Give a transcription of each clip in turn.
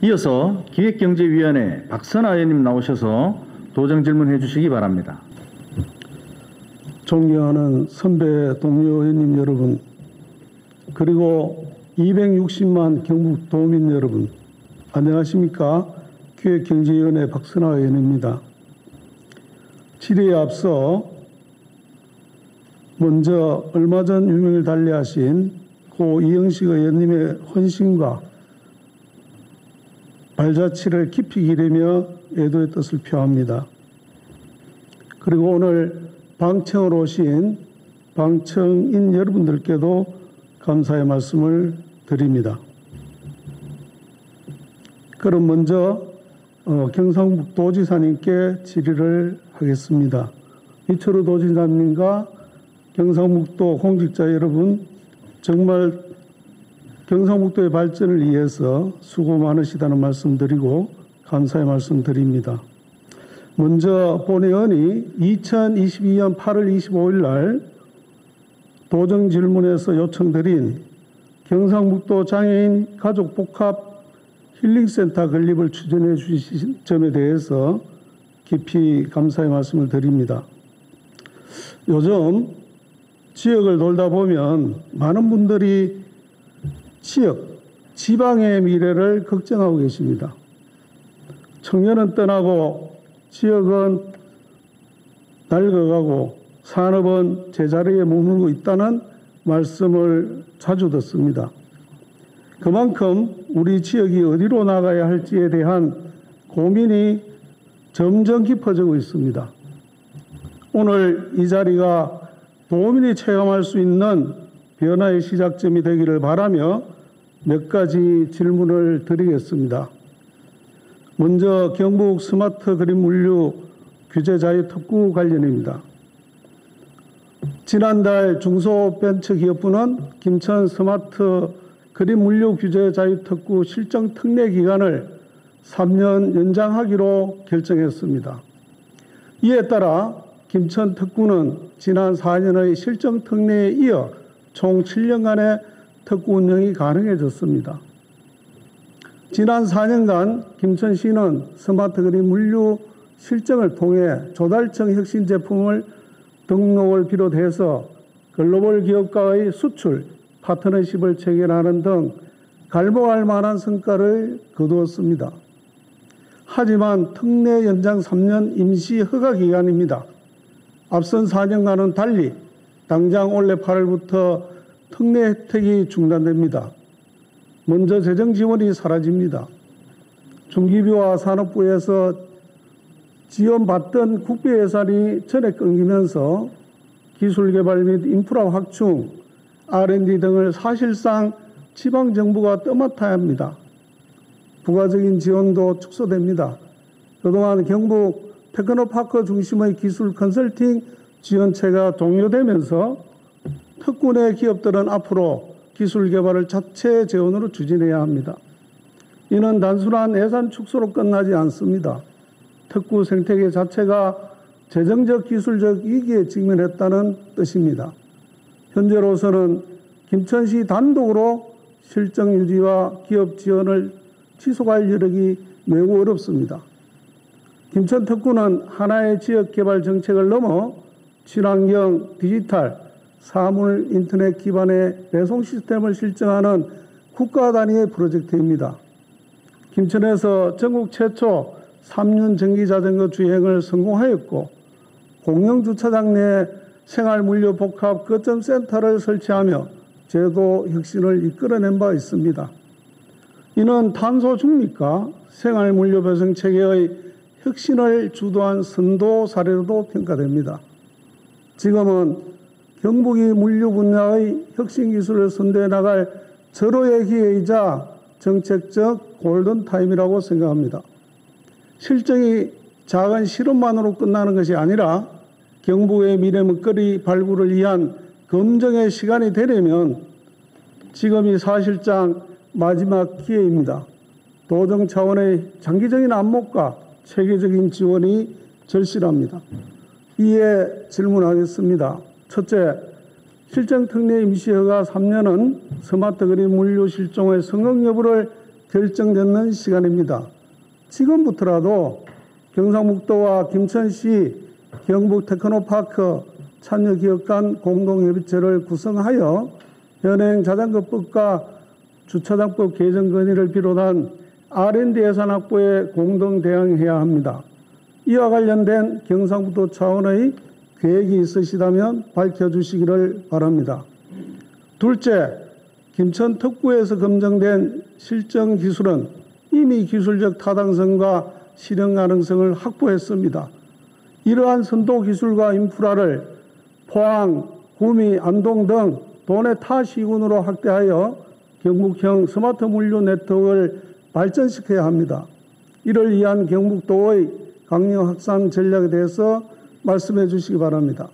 이어서 기획경제위원회 박선아 의원님 나오셔서 도정 질문해 주시기 바랍니다. 존경하는 선배 동료 의원님 여러분, 그리고 260만 경북 도민 여러분, 안녕하십니까? 기획경제위원회 박선아 의원입니다. 질의에 앞서 먼저 얼마 전 유명을 달리하신 고 이영식 의원님의 헌신과 발자취를 깊이 기리며 애도의 뜻을 표합니다. 그리고 오늘 방청으로 오신 방청인 여러분들께도 감사의 말씀을 드립니다. 그럼 먼저 경상북도지사님께 질의를 하겠습니다. 이철우 도지사님과 경상북도 공직자 여러분, 정말 경상북도의 발전을 위해서 수고 많으시다는 말씀 드리고 감사의 말씀 드립니다. 먼저 본 의원이 2022년 8월 25일 날 도정 질문에서 요청드린 경상북도 장애인 가족복합 힐링센터 건립을 추진해 주신 점에 대해서 깊이 감사의 말씀을 드립니다. 요즘 지역을 돌다 보면 많은 분들이 지방의 미래를 걱정하고 계십니다. 청년은 떠나고 지역은 낡아가고 산업은 제자리에 머물고 있다는 말씀을 자주 듣습니다. 그만큼 우리 지역이 어디로 나가야 할지에 대한 고민이 점점 깊어지고 있습니다. 오늘 이 자리가 도민이 체감할 수 있는 변화의 시작점이 되기를 바라며 몇 가지 질문을 드리겠습니다. 먼저 경북 스마트 그린 물류 규제 자유 특구 관련입니다. 지난달 중소벤처기업부는 김천 스마트 그린 물류 규제 자유 특구 실정 특례 기간을 3년 연장하기로 결정했습니다. 이에 따라 김천 특구는 지난 4년의 실정 특례에 이어 총 7년간의 특구 운영이 가능해졌습니다. 지난 4년간 김천시는 스마트 그린 물류 실정을 통해 조달청 혁신 제품을 등록을 비롯해서 글로벌 기업과의 수출, 파트너십을 체결하는 등 갈보할 만한 성과를 거두었습니다. 하지만 특례 연장 3년 임시 허가 기간입니다. 앞선 4년과는 달리 당장 올해 8월부터 특례 혜택이 중단됩니다. 먼저 재정 지원이 사라집니다. 중기부와 산업부에서 지원받던 국비 예산이 전액 끊기면서 기술개발 및 인프라 확충, R&D 등을 사실상 지방정부가 떠맡아야 합니다. 부가적인 지원도 축소됩니다. 그동안 경북 테크노파크 중심의 기술 컨설팅 지원체가 종료되면서 특구 내 기업들은 앞으로 기술 개발을 자체 재원으로 추진해야 합니다. 이는 단순한 예산 축소로 끝나지 않습니다. 특구 생태계 자체가 재정적 기술적 위기에 직면했다는 뜻입니다. 현재로서는 김천시 단독으로 실정 유지와 기업 지원을 지속할 여력이 매우 어렵습니다. 김천 특구는 하나의 지역 개발 정책을 넘어 친환경, 디지털, 사물 인터넷 기반의 배송 시스템을 실정하는 국가 단위의 프로젝트입니다. 김천에서 전국 최초 3륜 전기자전거 주행을 성공하였고 공영주차장 내 생활물류 복합 거점센터를 설치하며 제도 혁신을 이끌어낸 바 있습니다. 이는 탄소 중립과 생활물류 배송 체계의 혁신을 주도한 선도 사례로도 평가됩니다. 지금은 경북이 물류 분야의 혁신 기술을 선도해 나갈 절호의 기회이자 정책적 골든타임이라고 생각합니다. 실정이 작은 실험만으로 끝나는 것이 아니라 경북의 미래 먹거리 발굴을 위한 검증의 시간이 되려면 지금이 사실상 마지막 기회입니다. 도정 차원의 장기적인 안목과 체계적인 지원이 절실합니다. 이에 질문하겠습니다. 첫째, 실정 특례 임시허가 3년은 스마트 그린 물류 실종의 성공 여부를 결정짓는 시간입니다. 지금부터라도 경상북도와 김천시 경북 테크노파크 참여기업 간 공동협의체를 구성하여 현행 자전거법과 주차장법 개정 건의를 비롯한 R&D 예산 확보에 공동 대응해야 합니다. 이와 관련된 경상북도 차원의 계획이 있으시다면 밝혀주시기를 바랍니다. 둘째, 김천 특구에서 검증된 실정 기술은 이미 기술적 타당성과 실현 가능성을 확보했습니다. 이러한 선도 기술과 인프라를 포항, 구미, 안동 등 도내 타 시군으로 확대하여 경북형 스마트 물류 네트워크를 발전시켜야 합니다. 이를 위한 경북도의 강력 확산 전략에 대해서 말씀해 주시기 바랍니다.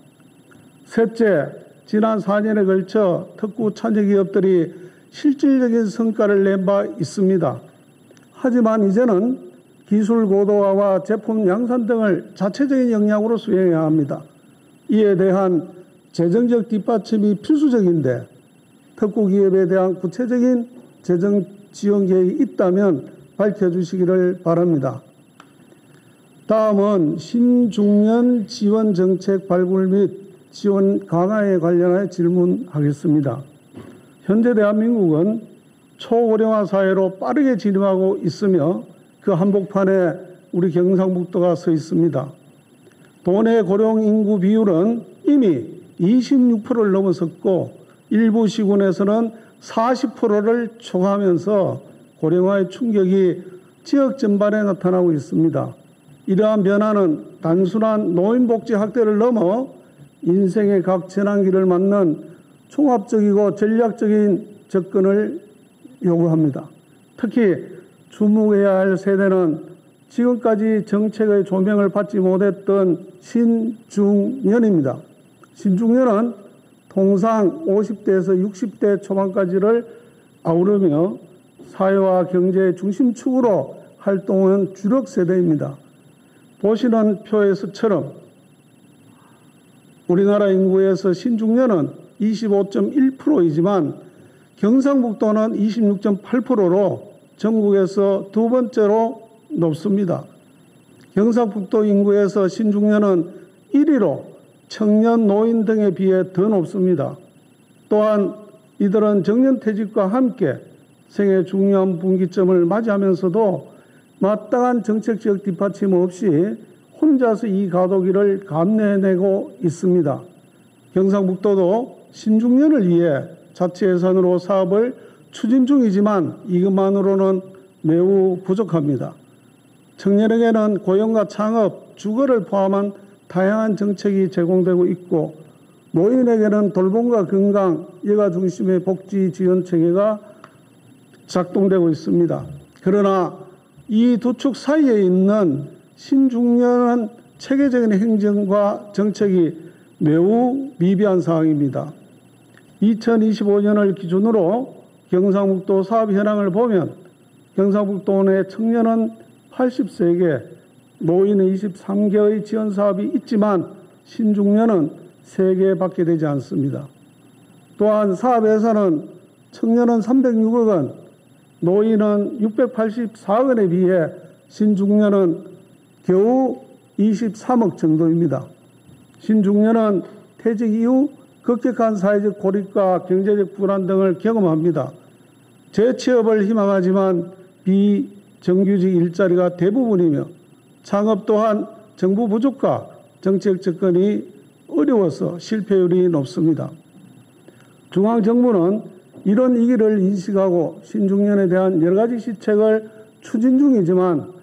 셋째, 지난 4년에 걸쳐 특구 참여기업들이 실질적인 성과를 낸 바 있습니다. 하지만 이제는 기술 고도화와 제품 양산 등을 자체적인 역량으로 수행해야 합니다. 이에 대한 재정적 뒷받침이 필수적인데 특구 기업에 대한 구체적인 재정 지원 계획이 있다면 밝혀주시기를 바랍니다. 다음은 신중년 지원 정책 발굴 및 지원 강화에 관련하여 질문하겠습니다. 현재 대한민국은 초고령화 사회로 빠르게 진입하고 있으며 그 한복판에 우리 경상북도가 서 있습니다. 도내 고령 인구 비율은 이미 26%를 넘어섰고 일부 시군에서는 40%를 초과하면서 고령화의 충격이 지역 전반에 나타나고 있습니다. 이러한 변화는 단순한 노인복지 확대를 넘어 인생의 각 전환기를 맞는 종합적이고 전략적인 접근을 요구합니다. 특히 주목해야 할 세대는 지금까지 정책의 조명을 받지 못했던 신중년입니다. 신중년은 통상 50대에서 60대 초반까지를 아우르며 사회와 경제의 중심축으로 활동한 주력 세대입니다. 보시는 표에서처럼 우리나라 인구에서 신중년은 25.1%이지만 경상북도는 26.8%로 전국에서 두 번째로 높습니다. 경상북도 인구에서 신중년은 1위로 청년, 노인 등에 비해 더 높습니다. 또한 이들은 정년퇴직과 함께 생애 중요한 분기점을 맞이하면서도 마땅한 정책적 뒷받침 없이 혼자서 이 과도기를 감내해내고 있습니다. 경상북도도 신중년을 위해 자체 예산으로 사업을 추진 중이지만 이것만으로는 매우 부족합니다. 청년에게는 고용과 창업, 주거를 포함한 다양한 정책이 제공되고 있고 노인에게는 돌봄과 건강, 여가 중심의 복지 지원 체계가 작동되고 있습니다. 그러나 이 두 축 사이에 있는 신중년은 체계적인 행정과 정책이 매우 미비한 상황입니다. 2025년을 기준으로 경상북도 사업 현황을 보면 경상북도 내 청년은 80세계, 노인은 23개의 지원 사업이 있지만 신중년은 3개밖에 되지 않습니다. 또한 사업 예산은 청년은 306억 원, 노인은 684억 원에 비해 신중년은 겨우 23억 정도입니다. 신중년은 퇴직 이후 급격한 사회적 고립과 경제적 불안 등을 경험합니다. 재취업을 희망하지만 비정규직 일자리가 대부분이며 창업 또한 정부 부족과 정책 접근이 어려워서 실패율이 높습니다. 중앙정부는 이런 위기를 인식하고 신중년에 대한 여러 가지 시책을 추진 중이지만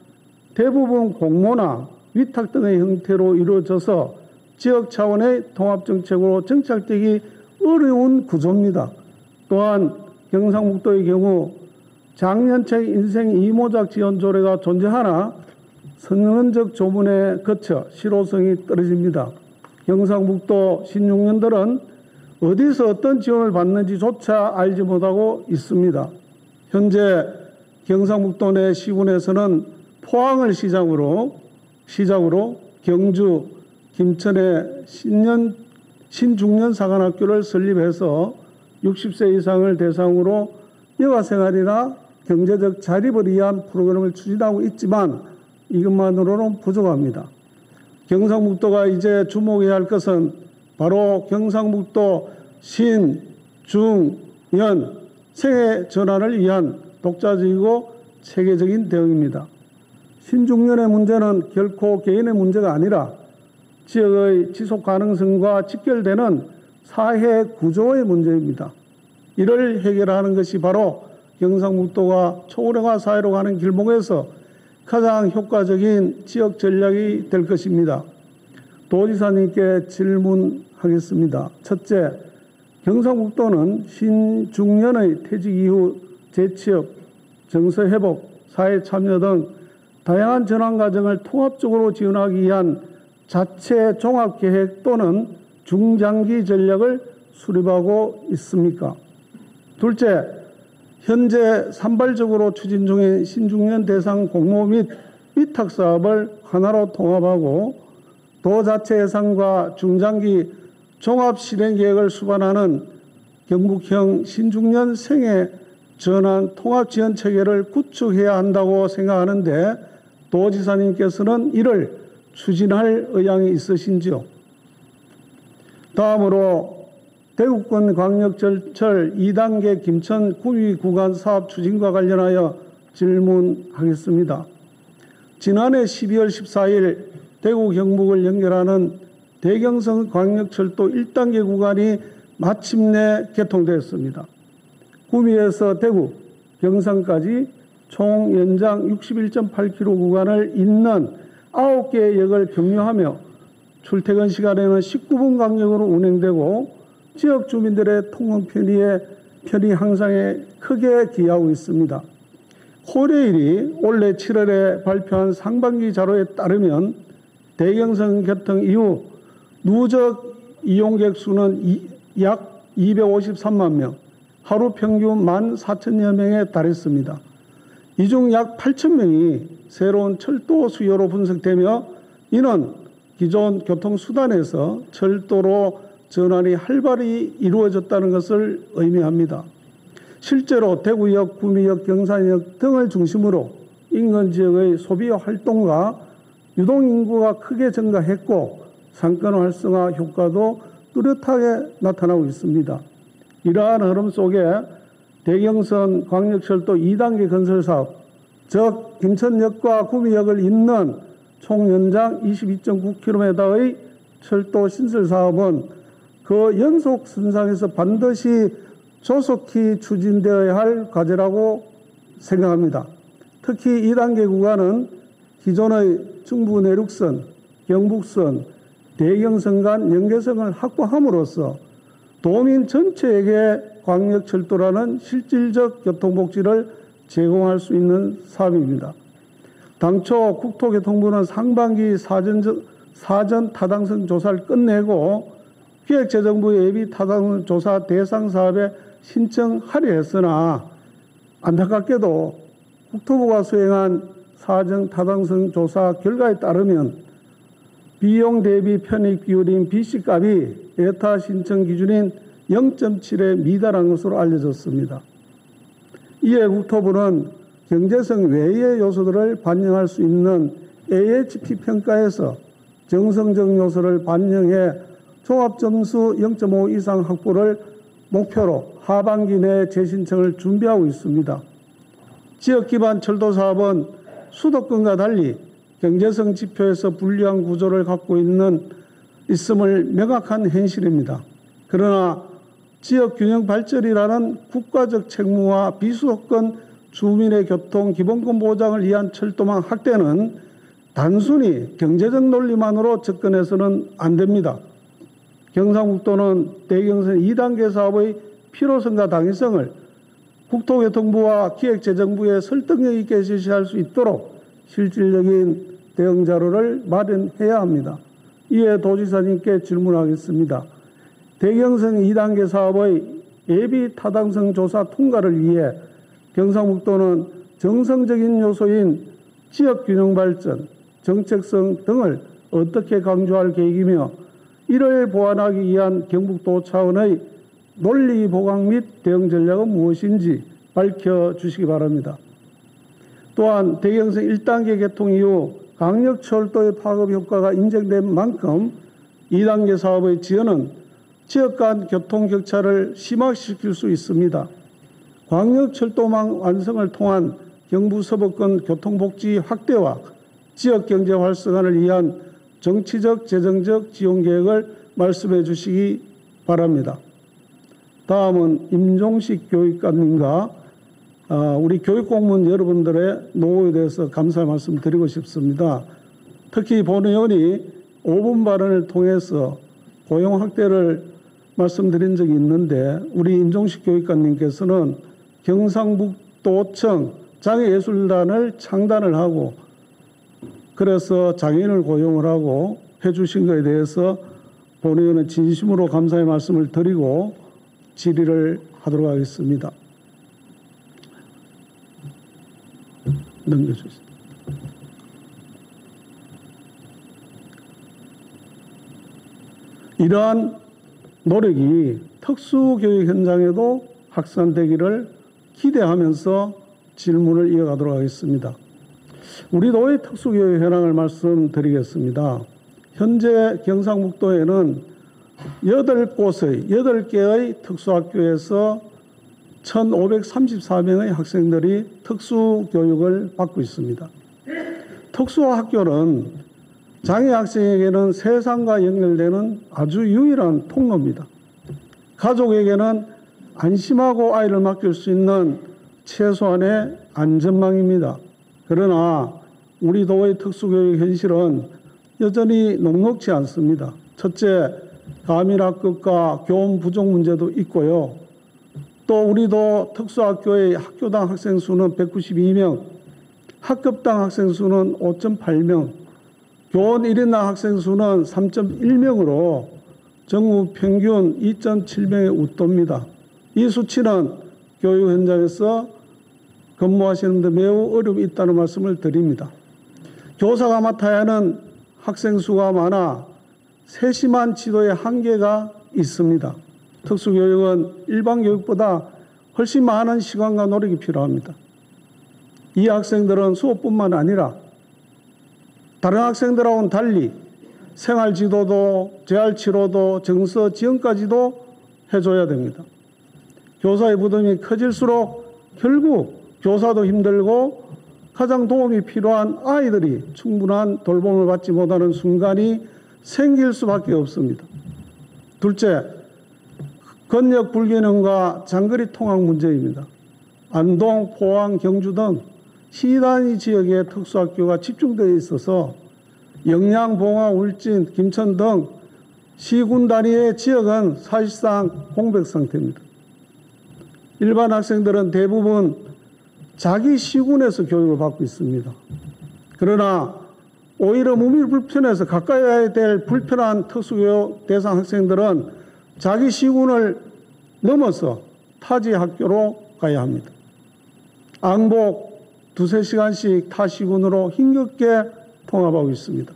대부분 공모나 위탁 등의 형태로 이루어져서 지역 차원의 통합정책으로 정착되기 어려운 구조입니다. 또한 경상북도의 경우 장년층 인생 이모작 지원 조례가 존재하나 선언적 조문에 거쳐 실효성이 떨어집니다. 경상북도 신중년들은 어디서 어떤 지원을 받는지조차 알지 못하고 있습니다. 현재 경상북도 내 시군에서는 포항을 시작으로 경주, 김천에 신중년 사관학교를 설립해서 60세 이상을 대상으로 여가생활이나 경제적 자립을 위한 프로그램을 추진하고 있지만 이것만으로는 부족합니다. 경상북도가 이제 주목해야 할 것은 바로 경상북도 신, 중, 연, 생애 전환을 위한 독자적이고 체계적인 대응입니다. 신중년의 문제는 결코 개인의 문제가 아니라 지역의 지속 가능성과 직결되는 사회 구조의 문제입니다. 이를 해결하는 것이 바로 경상북도가 초고령화 사회로 가는 길목에서 가장 효과적인 지역 전략이 될 것입니다. 도지사님께 질문하겠습니다. 첫째, 경상북도는 신중년의 퇴직 이후 재취업, 정서회복, 사회참여 등 다양한 전환 과정을 통합적으로 지원하기 위한 자체 종합계획 또는 중장기 전략을 수립하고 있습니까? 둘째, 현재 산발적으로 추진 중인 신중년 대상 공모 및 위탁 사업을 하나로 통합하고 도 자체 예산과 중장기 종합 실행 계획을 수반하는 경북형 신중년 생애 전환 통합 지원 체계를 구축해야 한다고 생각하는데 도지사님께서는 이를 추진할 의향이 있으신지요? 다음으로 대구권 광역철 2단계 김천 구미 구간 사업 추진과 관련하여 질문하겠습니다. 지난해 12월 14일 대구 경북을 연결하는 대경선 광역철도 1단계 구간이 마침내 개통되었습니다. 구미에서 대구, 경산까지 총 연장 61.8km 구간을 잇는 9개의 역을 경유하며 출퇴근 시간에는 19분 간격으로 운행되고 지역 주민들의 통근 편의 향상에 크게 기여하고 있습니다. 코레일이 올해 7월에 발표한 상반기 자료에 따르면 대경선 개통 이후 누적 이용객 수는 약 253만 명, 하루 평균 14,000여 명에 달했습니다. 이 중 약 8,000명이 새로운 철도 수요로 분석되며 이는 기존 교통수단에서 철도로 전환이 활발히 이루어졌다는 것을 의미합니다. 실제로 대구역, 구미역, 경산역 등을 중심으로 인근 지역의 소비 활동과 유동인구가 크게 증가했고 상권 활성화 효과도 뚜렷하게 나타나고 있습니다. 이러한 흐름 속에 대경선 광역철도 2단계 건설 사업, 즉 김천역과 구미역을 잇는 총 연장 22.9km의 철도 신설 사업은 그 연속 선상에서 반드시 조속히 추진되어야 할 과제라고 생각합니다. 특히 2단계 구간은 기존의 중부 내륙선, 경북선, 대경선 간 연계성을 확보함으로써 도민 전체에게 광역철도라는 실질적 교통복지를 제공할 수 있는 사업입니다. 당초 국토교통부는 상반기 사전 타당성 조사를 끝내고 기획재정부 예비 타당성 조사 대상 사업에 신청하려 했으나 안타깝게도 국토부가 수행한 사전 타당성 조사 결과에 따르면 비용 대비 편익 비율인 BC값이 예타 신청 기준인 0.7에 미달한 것으로 알려졌습니다. 이에 국토부는 경제성 외의 요소들을 반영할 수 있는 AHP 평가에서 정성적 요소를 반영해 종합점수 0.5 이상 확보를 목표로 하반기 내에 재신청을 준비하고 있습니다. 지역기반 철도사업은 수도권과 달리 경제성 지표에서 불리한 구조를 갖고 있음을 명확한 현실입니다. 그러나 지역균형 발전이라는 국가적 책무와 비수도권 주민의 교통 기본권 보장을 위한 철도망 확대는 단순히 경제적 논리만으로 접근해서는 안 됩니다. 경상북도는 대경선 2단계 사업의 필요성과 당위성을 국토교통부와 기획재정부에 설득력 있게 제시할 수 있도록 실질적인 대응 자료를 마련해야 합니다. 이에 도지사님께 질문하겠습니다. 대경선 2단계 사업의 예비 타당성 조사 통과를 위해 경상북도는 정성적인 요소인 지역균형 발전, 정책성 등을 어떻게 강조할 계획이며 이를 보완하기 위한 경북도 차원의 논리 보강 및 대응 전략은 무엇인지 밝혀주시기 바랍니다. 또한 대경선 1단계 개통 이후 강력철도의 파급 효과가 인정된 만큼 2단계 사업의 지연은 지역 간 교통 격차를 심화시킬 수 있습니다. 광역철도망 완성을 통한 경부 서부권 교통복지 확대와 지역 경제 활성화를 위한 정치적, 재정적 지원 계획을 말씀해 주시기 바랍니다. 다음은 임종식 교육감님과 우리 교육공무원 여러분들의 노고에 대해서 감사의 말씀 드리고 싶습니다. 특히 본 의원이 5분 발언을 통해서 고용 확대를 말씀드린 적이 있는데 우리 임종식 교육감님께서는 경상북도청 장애예술단을 창단을 하고 그래서 장애인을 고용을 하고 해주신 것에 대해서 본 의원은 진심으로 감사의 말씀을 드리고 질의를 하도록 하겠습니다. 넘겨주세요. 이러한 노력이 특수교육 현장에도 확산되기를 기대하면서 질문을 이어가도록 하겠습니다. 우리 도의 특수교육 현황을 말씀드리겠습니다. 현재 경상북도에는 8개의 특수학교에서 1,534명의 학생들이 특수교육을 받고 있습니다. 특수학교는 장애 학생에게는 세상과 연결되는 아주 유일한 통로입니다. 가족에게는 안심하고 아이를 맡길 수 있는 최소한의 안전망입니다. 그러나 우리 도의 특수교육 현실은 여전히 녹록지 않습니다. 첫째, 가밀학급과 교원 부족 문제도 있고요. 또 우리도 특수학교의 학교당 학생 수는 192명, 학급당 학생 수는 5.8명, 교원 1인당 학생 수는 3.1명으로 전국 평균 2.7명에 웃돕니다. 이 수치는 교육 현장에서 근무하시는 데 매우 어려움이 있다는 말씀을 드립니다. 교사가 맡아야 하는 학생 수가 많아 세심한 지도에 한계가 있습니다. 특수교육은 일반 교육보다 훨씬 많은 시간과 노력이 필요합니다. 이 학생들은 수업뿐만 아니라 다른 학생들하고는 달리 생활지도도 재활치료도 정서 지원까지도 해줘야 됩니다. 교사의 부담이 커질수록 결국 교사도 힘들고 가장 도움이 필요한 아이들이 충분한 돌봄을 받지 못하는 순간이 생길 수밖에 없습니다. 둘째, 건력 불균형과 장거리 통학 문제입니다. 안동, 포항, 경주 등 시 단위 지역의 특수학교가 집중되어 있어서 영양, 봉화, 울진, 김천 등 시군 단위의 지역은 사실상 공백 상태입니다. 일반 학생들은 대부분 자기 시군에서 교육을 받고 있습니다. 그러나 오히려 몸이 불편해서 가까이 가야 될 불편한 특수교육 대상 학생들은 자기 시군을 넘어서 타지 학교로 가야 합니다. 앙복 2~3시간씩 타 시군으로 힘겹게 통합하고 있습니다.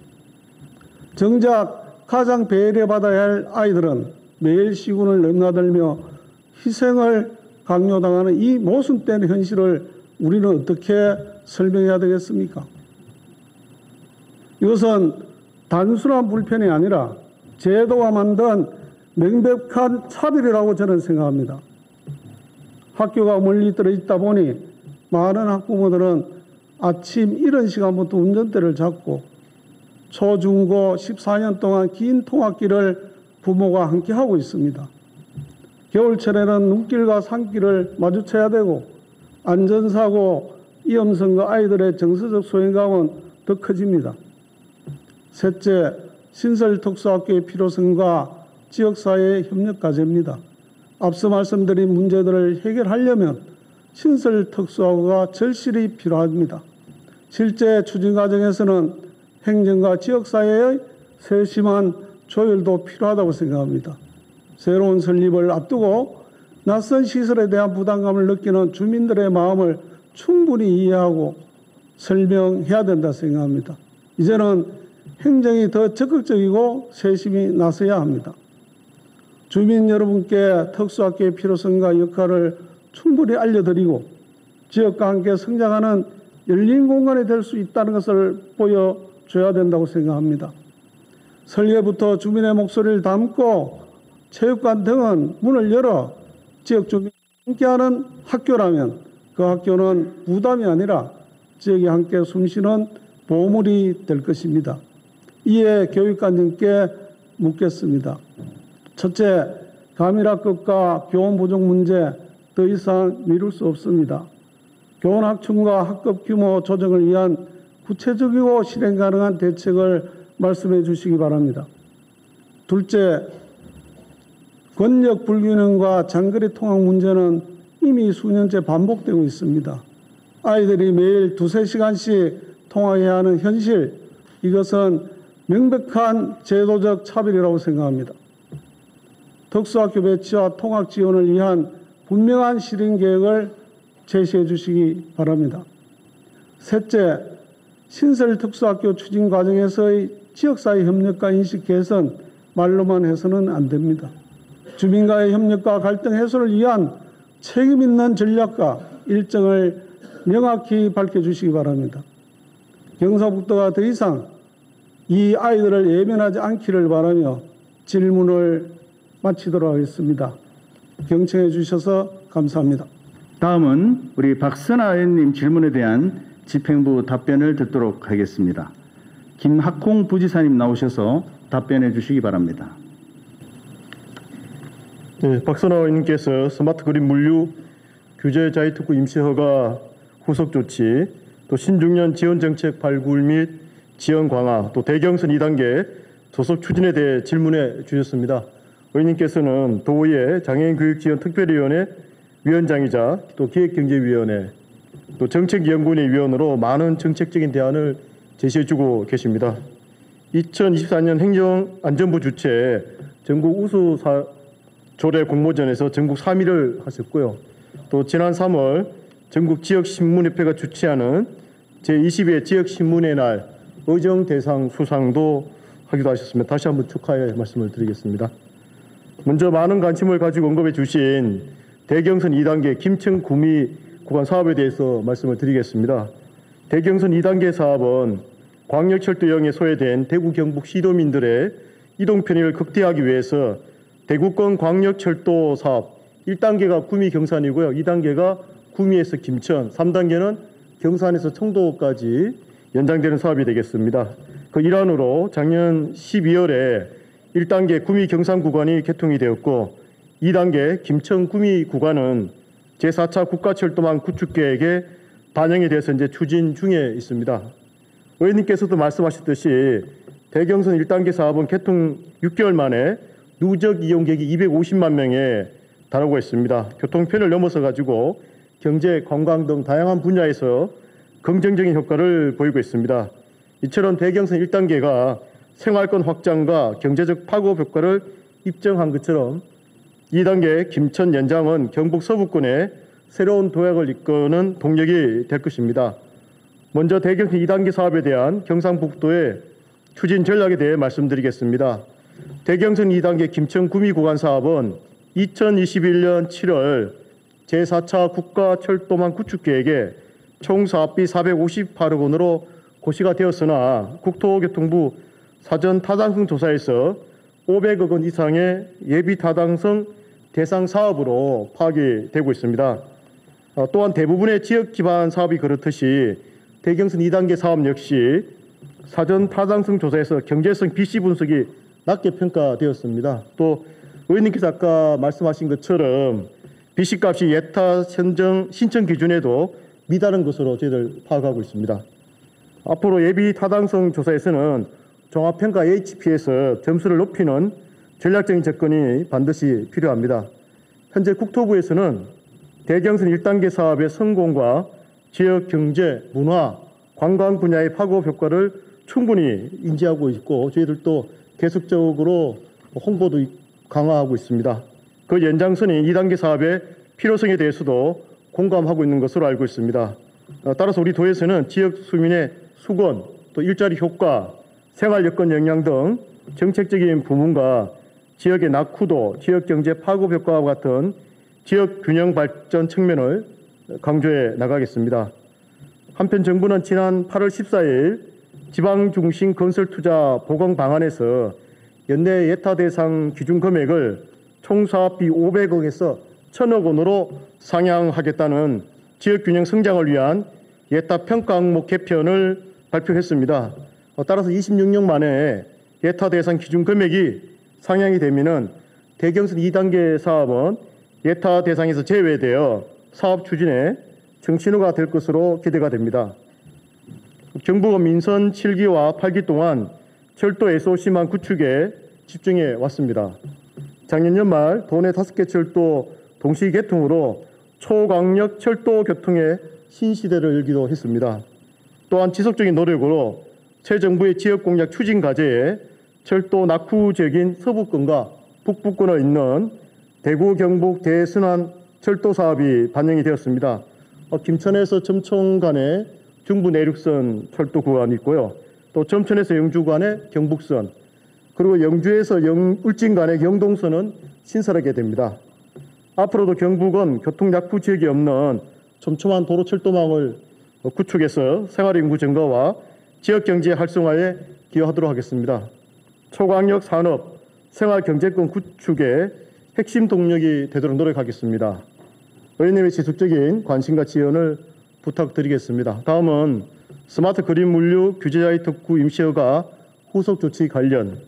정작 가장 배려받아야 할 아이들은 매일 시군을 넘나들며 희생을 강요당하는 이 모순된 현실을 우리는 어떻게 설명해야 되겠습니까? 이것은 단순한 불편이 아니라 제도가 만든 명백한 차별이라고 저는 생각합니다. 학교가 멀리 떨어지다 보니 많은 학부모들은 아침 이른 시간부터 운전대를 잡고 초, 중, 고 14년 동안 긴 통학길을 부모가 함께 하고 있습니다. 겨울철에는 눈길과 산길을 마주쳐야 되고 안전사고, 위험성과 아이들의 정서적 소외감은 더 커집니다. 셋째, 신설특수학교의 필요성과 지역사회의 협력 과제입니다. 앞서 말씀드린 문제들을 해결하려면 신설특수학교가 절실히 필요합니다. 실제 추진 과정에서는 행정과 지역사회의 세심한 조율도 필요하다고 생각합니다. 새로운 설립을 앞두고 낯선 시설에 대한 부담감을 느끼는 주민들의 마음을 충분히 이해하고 설명해야 된다 생각합니다. 이제는 행정이 더 적극적이고 세심히 나서야 합니다. 주민 여러분께 특수학교의 필요성과 역할을 충분히 알려드리고 지역과 함께 성장하는 열린 공간이 될 수 있다는 것을 보여줘야 된다고 생각합니다. 설계부터 주민의 목소리를 담고 체육관 등은 문을 열어 지역 주민과 함께하는 학교라면 그 학교는 부담이 아니라 지역이 함께 숨쉬는 보물이 될 것입니다. 이에 교육관님께 묻겠습니다. 첫째, 감일학급과 교원 부족 문제 더 이상 미룰 수 없습니다. 교원 학충과 학급 규모 조정을 위한 구체적이고 실행 가능한 대책을 말씀해 주시기 바랍니다. 둘째, 권력 불균형과 장거리 통학 문제는 이미 수년째 반복되고 있습니다. 아이들이 매일 2~3시간씩 통학해야 하는 현실, 이것은 명백한 제도적 차별이라고 생각합니다. 특수학교 배치와 통학 지원을 위한 분명한 실행 계획을 제시해 주시기 바랍니다. 셋째, 신설 특수학교 추진 과정에서의 지역사회 협력과 인식 개선, 말로만 해서는 안 됩니다. 주민과의 협력과 갈등 해소를 위한 책임 있는 전략과 일정을 명확히 밝혀주시기 바랍니다. 경상북도가 더 이상 이 아이들을 예면하지 않기를 바라며 질문을 마치도록 하겠습니다. 경청해 주셔서 감사합니다. 다음은 우리 박선아 의원님 질문에 대한 집행부 답변을 듣도록 하겠습니다. 김학홍 부지사님 나오셔서 답변해 주시기 바랍니다. 네, 박선아 의원님께서 스마트 그린 물류 규제 자유특구 임시허가 후속 조치, 또 신중년 지원 정책 발굴 및 지원 강화, 또 대경선 2단계 조속 추진에 대해 질문해 주셨습니다. 의원님께서는 도의 장애인 교육 지원 특별위원회 위원장이자 또 기획경제위원회, 또 정책연구원의 위원으로 많은 정책적인 대안을 제시해주고 계십니다. 2024년 행정안전부 주최 전국 우수 조례 공모전에서 전국 3위를 하셨고요. 또 지난 3월 전국 지역신문협회가 주최하는 제22회 지역신문의 날 의정 대상 수상도 하기도 하셨습니다. 다시 한번 축하의 말씀을 드리겠습니다. 먼저 많은 관심을 가지고 언급해 주신 대경선 2단계 김천 구미 구간 사업에 대해서 말씀을 드리겠습니다. 대경선 2단계 사업은 광역철도형에 소외된 대구 경북 시도민들의 이동 편의를 극대화하기 위해서 대구권 광역철도 사업 1단계가 구미 경산이고요. 2단계가 구미에서 김천, 3단계는 경산에서 청도까지 연장되는 사업이 되겠습니다. 그 일환으로 작년 12월에 1단계 구미 경산 구간이 개통이 되었고 2단계 김천 구미 구간은 제4차 국가철도망 구축 계획에 반영이 돼서 이제 추진 중에 있습니다. 의원님께서도 말씀하셨듯이 대경선 1단계 사업은 개통 6개월 만에 누적 이용객이 250만 명에 달하고 있습니다. 교통편을 넘어서 가지고 경제, 관광 등 다양한 분야에서 긍정적인 효과를 보이고 있습니다. 이처럼 대경선 1단계가 생활권 확장과 경제적 파급 효과를 입증한 것처럼 2단계 김천 연장은 경북 서부권에 새로운 도약을 이끄는 동력이 될 것입니다. 먼저 대경선 2단계 사업에 대한 경상북도의 추진 전략에 대해 말씀드리겠습니다. 대경선 2단계 김천 구미 구간 사업은 2021년 7월 제4차 국가철도망 구축계획에 총 사업비 458억 원으로 고시가 되었으나 국토교통부 사전 타당성 조사에서 500억 원 이상의 예비 타당성 대상 사업으로 파악이 되고 있습니다. 또한 대부분의 지역 기반 사업이 그렇듯이 대경선 2단계 사업 역시 사전 타당성 조사에서 경제성 BC 분석이 낮게 평가되었습니다. 또 의원님께서 아까 말씀하신 것처럼 BC 값이 예타 선정 신청 기준에도 미다른 것으로 저희들 파악하고 있습니다. 앞으로 예비 타당성 조사에서는 종합평가 HP에서 점수를 높이는 전략적인 접근이 반드시 필요합니다. 현재 국토부에서는 대경선 1단계 사업의 성공과 지역 경제, 문화, 관광 분야의 파급 효과를 충분히 인지하고 있고 저희들도 계속적으로 홍보도 강화하고 있습니다. 그 연장선이 2단계 사업의 필요성에 대해서도 공감하고 있는 것으로 알고 있습니다. 따라서 우리 도에서는 지역 수민의 수건, 또 일자리 효과, 생활 여건 영향 등 정책적인 부분과 지역의 낙후도, 지역 경제 파급 효과와 같은 지역 균형 발전 측면을 강조해 나가겠습니다. 한편 정부는 지난 8월 14일 지방 중심 건설 투자 보강 방안에서 연내 예타 대상 기준 금액을 총 사업비 500억에서 1,000억 원으로 상향하겠다는 지역 균형 성장을 위한 예타 평가 항목 개편을 발표했습니다. 따라서 26년 만에 예타 대상 기준 금액이 상향이 되면은 대경선 2단계 사업은 예타 대상에서 제외되어 사업 추진에 정신호가 될 것으로 기대가 됩니다. 정부가 민선 7기와 8기 동안 철도 SOC만 구축에 집중해 왔습니다. 작년 연말 도내 5개 철도 동시 개통으로 초강력 철도 교통의 신시대를 열기도 했습니다. 또한 지속적인 노력으로 새 정부의 지역 공약 추진 과제에 철도 낙후 지역인 서부권과 북부권에 있는 대구, 경북, 대순환 철도 사업이 반영이 되었습니다. 김천에서 점촌 간의 중부 내륙선 철도 구간이 있고요. 또 점천에서 영주 간의 경북선, 그리고 영주에서 울진 간의 영동선은 신설하게 됩니다. 앞으로도 경북은 교통 약후 지역이 없는 촘촘한 도로 철도망을 구축해서 생활인구 증가와 지역 경제 활성화에 기여하도록 하겠습니다. 초강력 산업, 생활경제권 구축의 핵심 동력이 되도록 노력하겠습니다. 의원님의 지속적인 관심과 지원을 부탁드리겠습니다. 다음은 스마트 그린 물류 규제자의 특구 임시허가 후속 조치 관련,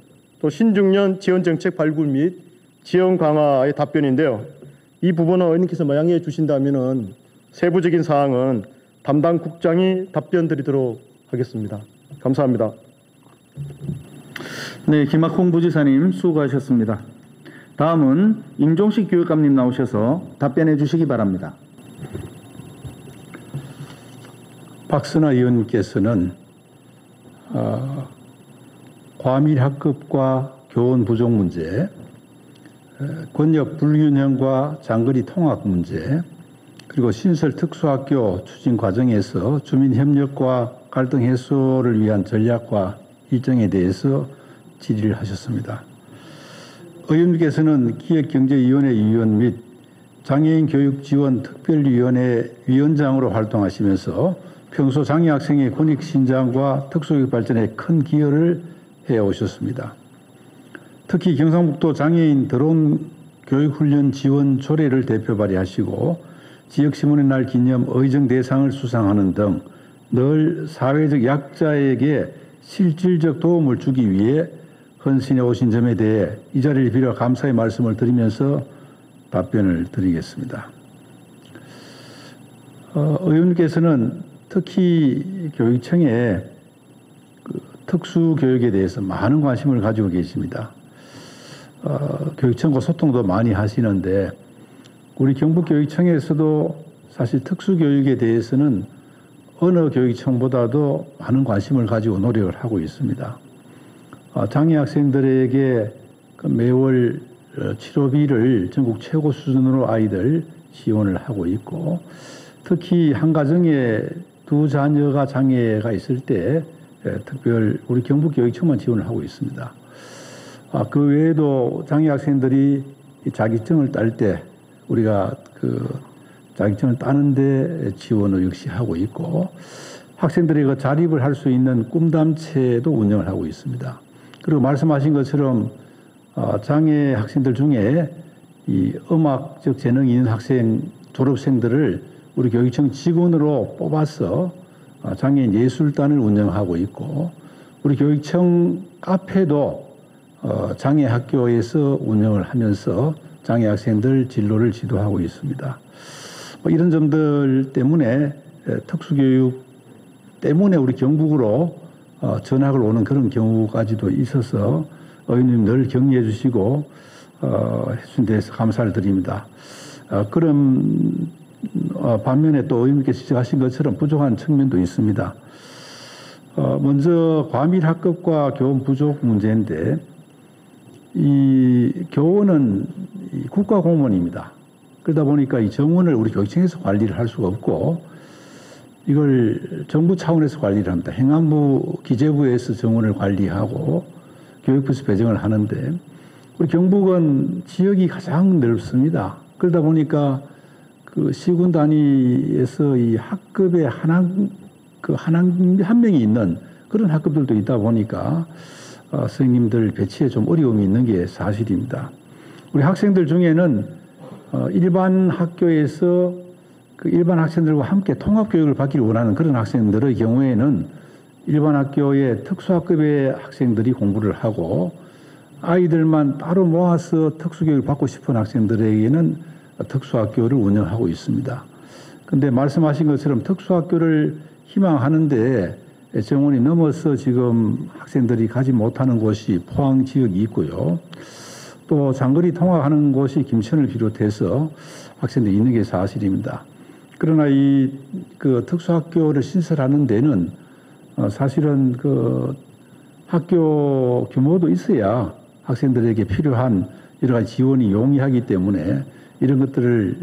또 신중년 지원 정책 발굴 및 지원 강화의 답변인데요. 이 부분은 의원님께서 양해해 주신다면은 세부적인 사항은 담당 국장이 답변 드리도록 하겠습니다. 감사합니다. 네, 김학홍 부지사님 수고하셨습니다. 다음은 임종식 교육감님 나오셔서 답변해 주시기 바랍니다. 박선아 의원님께서는 과밀 학급과 교원 부족 문제, 권역 불균형과 장거리 통학 문제, 그리고 신설 특수학교 추진 과정에서 주민 협력과 갈등 해소를 위한 전략과 일정에 대해서 질의를 하셨습니다. 의원님께서는 기획경제위원회 위원 및 장애인 교육지원특별위원회 위원장으로 활동하시면서 평소 장애 학생의 권익 신장과 특수교육 발전에 큰 기여를 해오셨습니다. 특히 경상북도 장애인 드론 교육훈련 지원 조례를 대표 발의하시고 지역시민의 날 기념 의정 대상을 수상하는 등 늘 사회적 약자에게 실질적 도움을 주기 위해 헌신해 오신 점에 대해 이 자리를 빌어 감사의 말씀을 드리면서 답변을 드리겠습니다. 의원님께서는 특히 교육청의 특수교육에 대해서 많은 관심을 가지고 계십니다. 교육청과 소통도 많이 하시는데 우리 경북교육청에서도 사실 특수교육에 대해서는 어느 교육청보다도 많은 관심을 가지고 노력을 하고 있습니다. 장애 학생들에게 매월 치료비를 전국 최고 수준으로 아이들 지원을 하고 있고, 특히 한 가정에 두 자녀가 장애가 있을 때 특별 우리 경북교육청만 지원을 하고 있습니다. 그 외에도 장애 학생들이 자격증을 딸 때 우리가 자격증을 따는데 지원을 역시 하고 있고, 학생들이 자립을 할 수 있는 꿈담체도 운영을 하고 있습니다. 그리고 말씀하신 것처럼 장애 학생들 중에 이 음악적 재능이 있는 학생 졸업생들을 우리 교육청 직원으로 뽑아서 장애인 예술단을 운영하고 있고, 우리 교육청 카페도 장애 학교에서 운영을 하면서 장애 학생들 진로를 지도하고 있습니다. 이런 점들 때문에 특수교육 때문에 우리 경북으로 전학을 오는 그런 경우까지도 있어서 의원님 늘 격려해 주시고 해준 데서 감사를 드립니다. 그런 반면에 또 의원님께서 지적하신 것처럼 부족한 측면도 있습니다. 먼저 과밀 학급과 교원 부족 문제인데, 이 교원은 국가공무원입니다. 그러다 보니까 이 정원을 우리 교육청에서 관리를 할 수가 없고, 이걸 정부 차원에서 관리를 합니다. 행안부 기재부에서 정원을 관리하고 교육부에서 배정을 하는데, 우리 경북은 지역이 가장 넓습니다. 그러다 보니까 그 시군 단위에서 이 학급에 한 명이 있는 그런 학급들도 있다 보니까 선생님들 배치에 좀 어려움이 있는 게 사실입니다. 우리 학생들 중에는 일반 학교에서 그 일반 학생들과 함께 통합 교육을 받기를 원하는 그런 학생들의 경우에는 일반 학교의 특수학급의 학생들이 공부를 하고 아이들만 따로 모아서 특수교육을 받고 싶은 학생들에게는 특수학교를 운영하고 있습니다. 그런데 말씀하신 것처럼 특수학교를 희망하는데 정원이 넘어서 지금 학생들이 가지 못하는 곳이 포항 지역이 있고요. 또 장거리 통학하는 곳이 김천을 비롯해서 학생들이 있는 게 사실입니다. 그러나 그 특수학교를 신설하는 데는 사실은 그 학교 규모도 있어야 학생들에게 필요한 여러 가지 지원이 용이하기 때문에 이런 것들을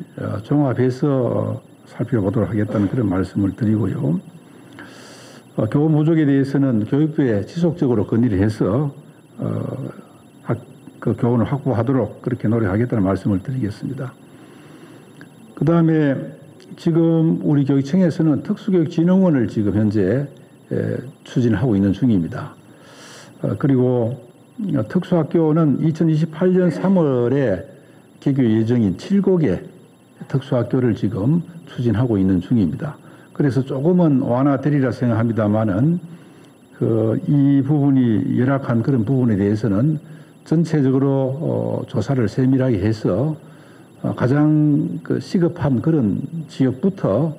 종합해서 살펴보도록 하겠다는 그런 말씀을 드리고요. 교원 부족에 대해서는 교육부에 지속적으로 건의를 해서 그 교원을 확보하도록 그렇게 노력하겠다는 말씀을 드리겠습니다. 그 다음에 지금 우리 교육청에서는 특수교육진흥원을 지금 현재 추진하고 있는 중입니다. 그리고 특수학교는 2028년 3월에 개교 예정인 7곳의 특수학교를 지금 추진하고 있는 중입니다. 그래서 조금은 완화되리라 생각합니다만은 이 부분이 열악한 그런 부분에 대해서는 전체적으로 조사를 세밀하게 해서 가장 시급한 그런 지역부터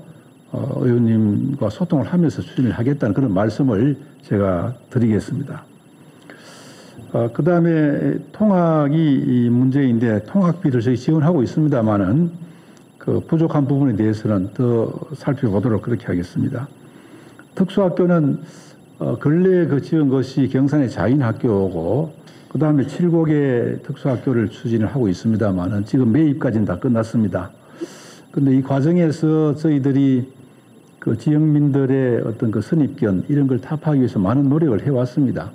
의원님과 소통을 하면서 추진을 하겠다는 그런 말씀을 제가 드리겠습니다. 그 다음에 통학이 문제인데 통학비를 저희 지원하고 있습니다만은 그 부족한 부분에 대해서는 더 살펴보도록 그렇게 하겠습니다. 특수학교는 근래에 그 지은 것이 경산의 자인학교고 그 다음에 7곳의 특수학교를 추진을 하고 있습니다만은 지금 매입까지는 다 끝났습니다. 그런데 이 과정에서 저희들이 그 지역민들의 어떤 그 선입견 이런 걸 타파하기 위해서 많은 노력을 해왔습니다.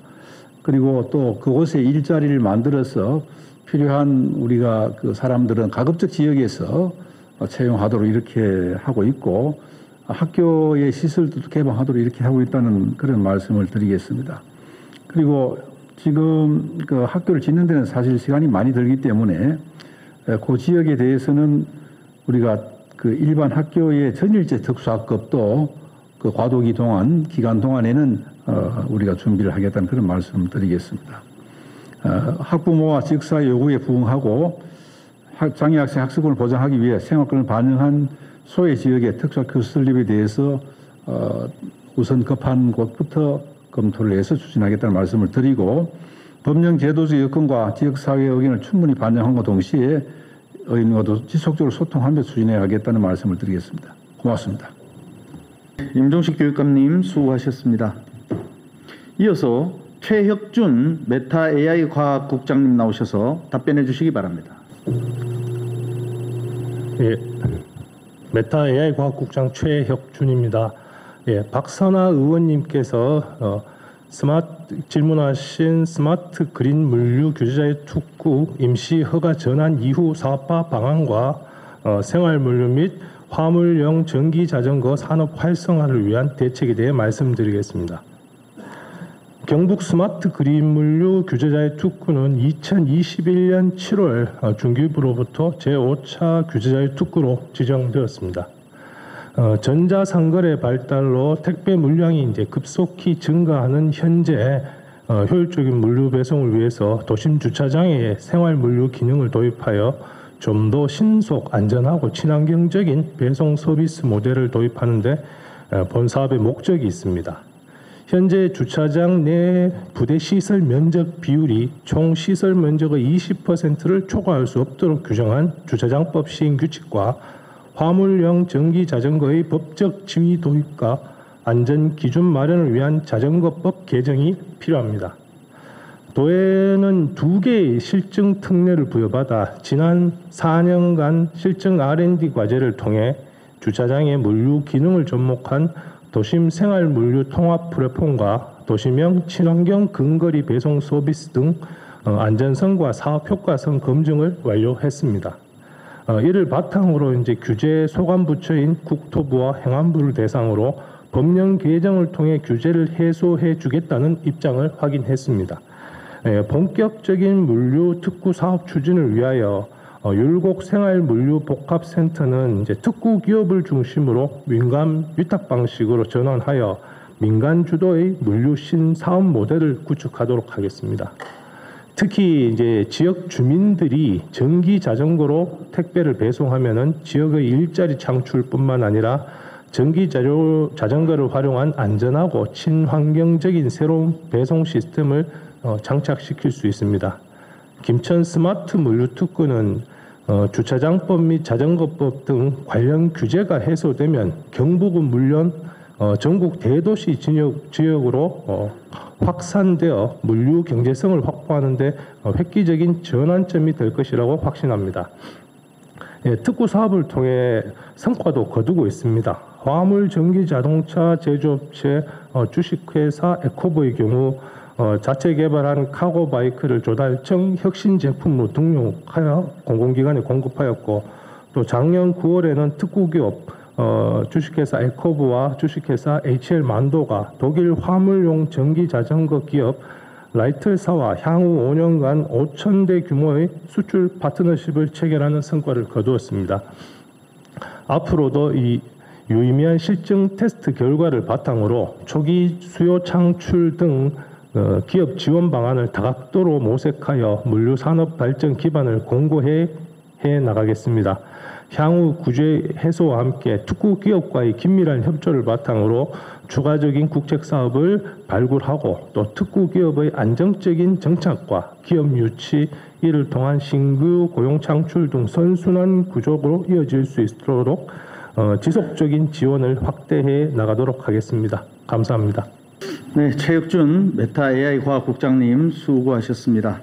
그리고 또 그곳에 일자리를 만들어서 필요한 우리가 그 사람들은 가급적 지역에서 채용하도록 이렇게 하고 있고 학교의 시설도 개방하도록 이렇게 하고 있다는 그런 말씀을 드리겠습니다. 그리고 지금 그 학교를 짓는 데는 사실 시간이 많이 들기 때문에 그 지역에 대해서는 우리가 그 일반 학교의 전일제 특수학급도 그 과도기 동안 기간 동안에는 우리가 준비를 하겠다는 그런 말씀을 드리겠습니다. 학부모와 지역사회 요구에 부응하고 장애학생 학습권을 보장하기 위해 생활권을 반영한 소외 지역의 특수학교 설립에 대해서 우선 급한 곳부터 검토를 해서 추진하겠다는 말씀을 드리고 법령 제도적 여건과 지역사회의 의견을 충분히 반영함과 동시에 의원님과도 지속적으로 소통하며 추진해야겠다는 말씀을 드리겠습니다. 고맙습니다. 임종식 교육감님 수고하셨습니다. 이어서 최혁준 메타 AI 과학국장님 나오셔서 답변해 주시기 바랍니다. 예, 메타 AI 과학국장 최혁준입니다. 예, 박선아 의원님께서 질문하신 스마트 그린 물류 규제자의 특구 임시 허가 전환 이후 사업화 방안과 생활 물류 및 화물용 전기 자전거 산업 활성화를 위한 대책에 대해 말씀드리겠습니다. 경북 스마트 그린 물류 규제자의 특구는 2021년 7월 중기부로부터 제5차 규제자의 특구로 지정되었습니다. 전자상거래 발달로 택배 물량이 이제 급속히 증가하는 현재 효율적인 물류 배송을 위해서 도심 주차장에 생활 물류 기능을 도입하여 좀 더 신속, 안전하고 친환경적인 배송 서비스 모델을 도입하는 데 본 사업의 목적이 있습니다. 현재 주차장 내 부대 시설 면적 비율이 총 시설 면적의 20%를 초과할 수 없도록 규정한 주차장법 시행 규칙과 화물용 전기 자전거의 법적 지위 도입과 안전 기준 마련을 위한 자전거법 개정이 필요합니다. 도에는 2개의 실증 특례를 부여받아 지난 4년간 실증 R&D 과제를 통해 주차장의 물류 기능을 접목한 도심 생활 물류 통합 플랫폼과 도심형 친환경 근거리 배송 서비스 등 안전성과 사업 효과성 검증을 완료했습니다. 이를 바탕으로 이제 규제 소관 부처인 국토부와 행안부를 대상으로 법령 개정을 통해 규제를 해소해 주겠다는 입장을 확인했습니다. 본격적인 물류 특구 사업 추진을 위하여 율곡 생활물류복합센터는 이제 특구 기업을 중심으로 민간 위탁 방식으로 전환하여 민간 주도의 물류 신사업 모델을 구축하도록 하겠습니다. 특히 이제 지역 주민들이 전기 자전거로 택배를 배송하면은 지역의 일자리 창출뿐만 아니라 전기 자전거를 활용한 안전하고 친환경적인 새로운 배송 시스템을 장착시킬 수 있습니다. 김천 스마트 물류 특구는 주차장법 및 자전거법 등 관련 규제가 해소되면 경북은 물론 전국 대도시 지역으로 확산되어 물류 경제성을 확보하는 데 획기적인 전환점이 될 것이라고 확신합니다. 특구 사업을 통해 성과도 거두고 있습니다. 화물 전기 자동차 제조업체 주식회사 에코브의 경우 자체 개발한 카고 바이크를 조달청 혁신 제품으로 등록하여 공공기관에 공급하였고, 또 작년 9월에는 특구기업 주식회사 에코브와 주식회사 HL 만도가 독일 화물용 전기 자전거 기업 라이틀사와 향후 5년간 5,000대 규모의 수출 파트너십을 체결하는 성과를 거두었습니다. 앞으로도 이 유의미한 실증 테스트 결과를 바탕으로 초기 수요 창출 등 기업 지원 방안을 다각도로 모색하여 물류 산업 발전 기반을 공고해 나가겠습니다. 향후 규제 해소와 함께 특구 기업과의 긴밀한 협조를 바탕으로 추가적인 국책 사업을 발굴하고, 또 특구 기업의 안정적인 정착과 기업 유치, 이를 통한 신규 고용 창출 등 선순환 구조로 이어질 수 있도록 지속적인 지원을 확대해 나가도록 하겠습니다. 감사합니다. 네, 최혁준 메타 AI 과학국장님 수고하셨습니다.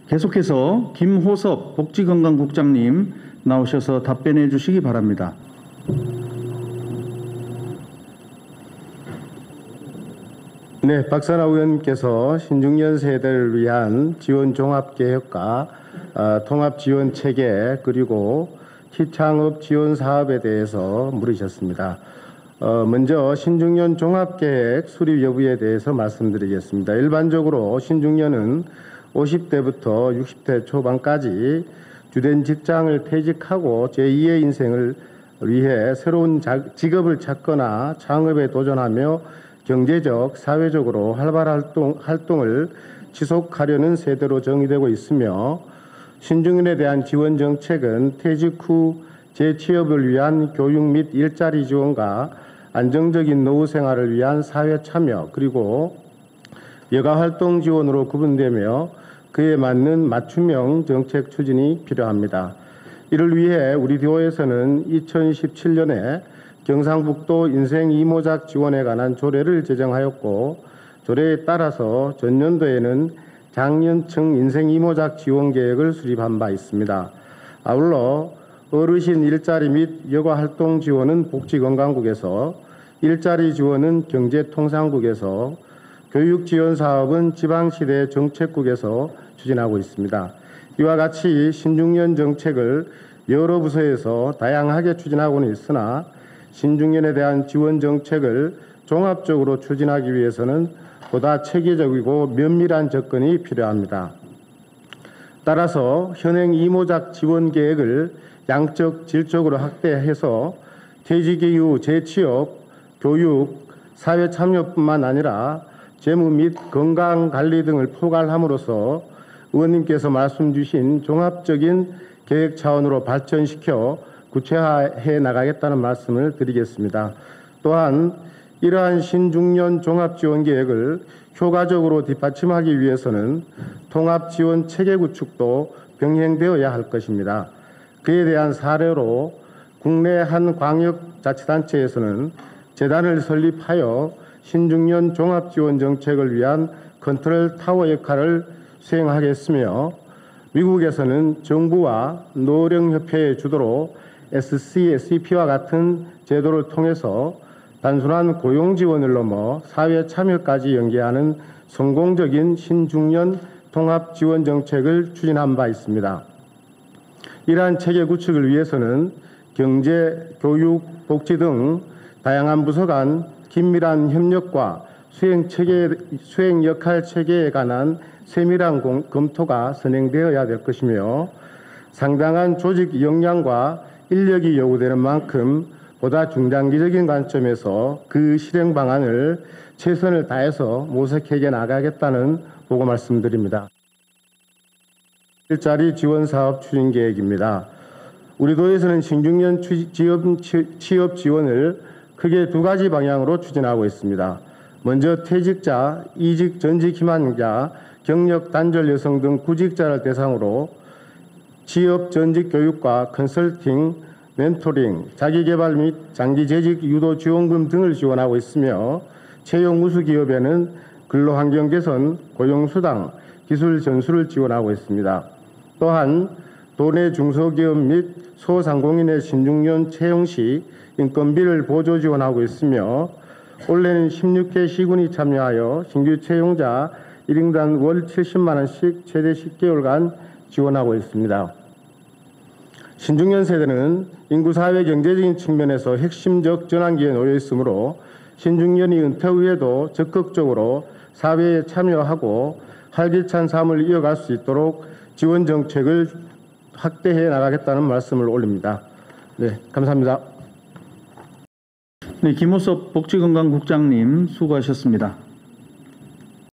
계속해서 김호섭 복지건강국장님 나오셔서 답변해 주시기 바랍니다. 네, 박선아 의원께서 신중년 세대를 위한 지원 종합계획과 통합지원 체계, 그리고 시창업 지원 사업에 대해서 물으셨습니다. 먼저 신중년 종합계획 수립 여부에 대해서 말씀드리겠습니다. 일반적으로 신중년은 50대부터 60대 초반까지 주된 직장을 퇴직하고 제2의 인생을 위해 새로운 직업을 찾거나 창업에 도전하며 경제적, 사회적으로 활발한 활동을 지속하려는 세대로 정의되고 있으며, 신중년에 대한 지원 정책은 퇴직 후 재취업을 위한 교육 및 일자리 지원과 안정적인 노후 생활을 위한 사회 참여, 그리고 여가 활동 지원으로 구분되며 그에 맞는 맞춤형 정책 추진이 필요합니다. 이를 위해 우리 도에서는 2017년에 경상북도 인생 이모작 지원에 관한 조례를 제정하였고, 조례에 따라서 전년도에는 장년층 인생 이모작 지원 계획을 수립한 바 있습니다. 아울러 어르신 일자리 및 여가 활동 지원은 복지건강국에서, 일자리 지원은 경제통상국에서, 교육 지원 사업은 지방시대 정책국에서 추진하고 있습니다. 이와 같이 신중년 정책을 여러 부서에서 다양하게 추진하고는 있으나 신중년에 대한 지원 정책을 종합적으로 추진하기 위해서는 보다 체계적이고 면밀한 접근이 필요합니다. 따라서 현행 이모작 지원 계획을 양적, 질적으로 확대해서 퇴직 이후 재취업, 교육, 사회 참여뿐만 아니라 재무 및 건강관리 등을 포괄함으로써 의원님께서 말씀 주신 종합적인 계획 차원으로 발전시켜 구체화해 나가겠다는 말씀을 드리겠습니다. 또한 이러한 신중년 종합지원계획을 효과적으로 뒷받침하기 위해서는 통합지원 체계 구축도 병행되어야 할 것입니다. 그에 대한 사례로 국내 한 광역자치단체에서는 재단을 설립하여 신중년 종합지원 정책을 위한 컨트롤 타워 역할을 수행하겠으며, 미국에서는 정부와 노령협회의 주도로 SCSP와 같은 제도를 통해서 단순한 고용 지원을 넘어 사회 참여까지 연계하는 성공적인 신중년 통합 지원 정책을 추진한 바 있습니다. 이러한 체계 구축을 위해서는 경제, 교육, 복지 등 다양한 부서 간 긴밀한 협력과 수행 역할 체계에 관한 세밀한 검토가 선행되어야 될 것이며 상당한 조직 역량과 인력이 요구되는 만큼 보다 중장기적인 관점에서 그 실행 방안을 최선을 다해서 모색해 나가겠다는 보고 말씀드립니다. 일자리 지원 사업 추진 계획입니다. 우리 도에서는 신중년 취업 지원을 크게 두 가지 방향으로 추진하고 있습니다. 먼저 퇴직자, 이직 전직 희망자, 경력 단절 여성 등 구직자를 대상으로 취업 전직 교육과 컨설팅, 멘토링, 자기개발 및 장기 재직 유도 지원금 등을 지원하고 있으며 채용 우수 기업에는 근로환경 개선, 고용수당, 기술 전수를 지원하고 있습니다. 또한 도내 중소기업 및 소상공인의 신중년 채용 시 인건비를 보조 지원하고 있으며 올해는 16개 시군이 참여하여 신규 채용자 1인당 월 70만 원씩 최대 10개월간 지원하고 있습니다. 신중년 세대는 인구 사회 경제적인 측면에서 핵심적 전환기에 놓여 있으므로 신중년이 은퇴 후에도 적극적으로 사회에 참여하고 활기찬 삶을 이어갈 수 있도록 지원 정책을 확대해 나가겠다는 말씀을 올립니다. 네, 감사합니다. 네, 김호섭 복지건강국장님 수고하셨습니다.